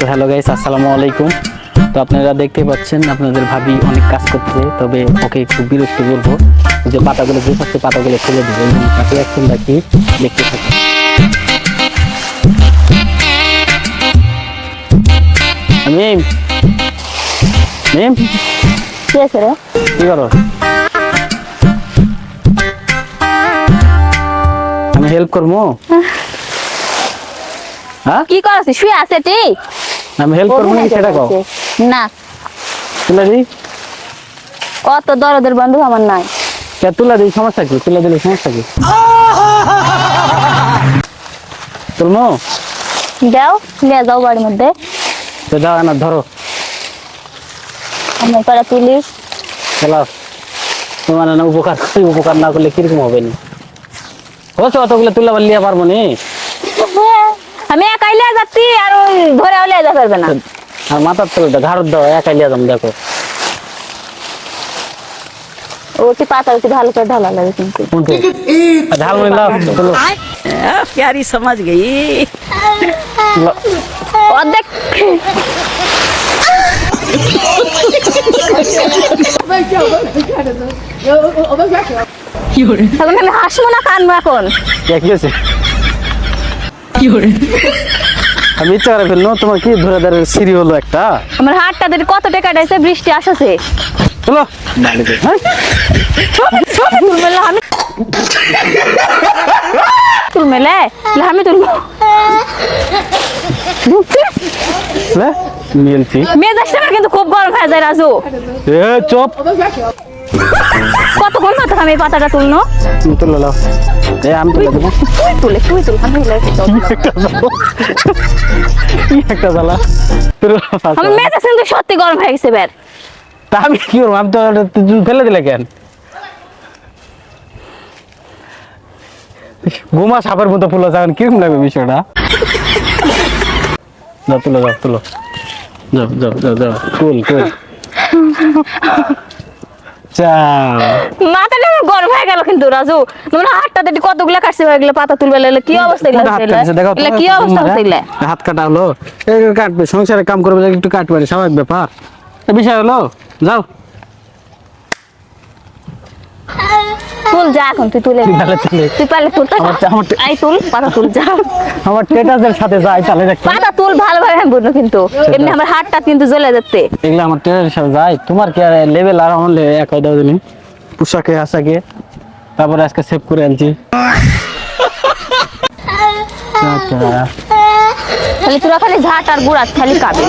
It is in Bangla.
তো হ্যালো গাইস, আসসালামু আলাইকুম। তো আপনারা দেখতে পাচ্ছেন আপনাদের ভাবি অনেক কাজ করছে, তবে ওকে একটু বিরক্ত করবো যে পাতাগুলো গুছাচ্ছে, পাতাগুলো ফেলে দেবে। তাকে অ্যাকশন রাখি, দেখতে থাকি। মিম মিম কি আছে রে? কি করো? আমি হেল্প করবো? হ্যাঁ, কি করছিস? শুয়ে আছে টি? আমি হেল্প করবো নাকি সেটা কও। না, তুলে দিই? অত দরদের বন্ধু আমার নাই। তুলে দিই, সমস্যা কি? তুলে দিলে সমস্যা কি? তুলমো? যাও, নিয়ে যাও বাড়ির মধ্যে। তো দাও না, ধরো। আমি করে তুলি। চলো, তোমার না উপকার করি, উপকার না করলে কিরকম হবে না? বলছো অতগুলো তুলে আবার লিয়ে পারবো নি? আমি একাই লিয়ে যাচ্ছি, আর ওই ধরেও লিয়ে যা পারবে না। আর মাথার তুলে ঘাড় দাও, একাই লিয়ে যাম। দেখো ওটি পাতা ওটি ভালো করে ঢালা লাগে কিন্তু। কোনটি ঝাল মনে দাও, তুলো। प्यारी समझ गई। অর্ধেক এখন আমি হাসবো না কানবো এখন? কি হয়েছে? আমি ইচ্ছা করে ফেললো, তোমার কি ধরে ধরে সিঁড়ি হলো একটা। আমার হাতটা দিয়ে কত টাকা দিয়েছে, বৃষ্টি আসছে। চলো হ্যাঁ, তুল মেলে আমি তুল মেলে আমি তুলবো। মিলছি। মেজাজটা আমার কিন্তু খুব গরম হয়ে যায় রাজু। এ চুপ, কতক্ষণ মাথা আমি এই পাতাটা তুলনো? তুলে নাও। এ আমি তুলে দেবো। তুল আমি একটা জ্বালা। আমার মেজাজ কিন্তু সত্যি গরম হয়ে গেছে বের। তা আমি কি করবো? আমি তো ফেলে দিলে কেন? ঘুমা সাপের মতো ফুলো যাবেন, কিরকম লাগবে বিষয়টা? যাও, তুলো, যাও, তুলো, যাও যাও যাও যাও, কুল কুল। মাথাটা আমার গরম হয়ে গেল কিন্তু রাজু। তোমার হাতটা দিয়ে কতগুলো কাটছে হয়ে গেলে, পাতা তুলবে লাগলে কি অবস্থা এগুলো কি অবস্থা হচ্ছে এগুলা? হাত কাটা হলো, কাটবে, সংসারে কাম করবে, একটু কাটবে, স্বাভাবিক ব্যাপার। বিষয় হলো, যাও। তুল যা এখন, তুই তুলে তুই পারলে তুল। আই তুল, পাতা তুল যা। আমার টেটাসের সাথে যাই, তাহলে দেখতে পাতা তুল ভালোভাবে, আমি বলবো কিন্তু এমনি আমার হাতটা কিন্তু জ্বলে যাচ্ছে। এগুলো আমার টেটাসের সাথে যাই। তোমার কি আর লেভেল আর আমার এক হয় দাও জানি, পোশাকে আশাকে। তারপরে আজকে সেভ করে আনছি। খালি তোরা খালি ঝাট আর গুড়াত খালি খাবি।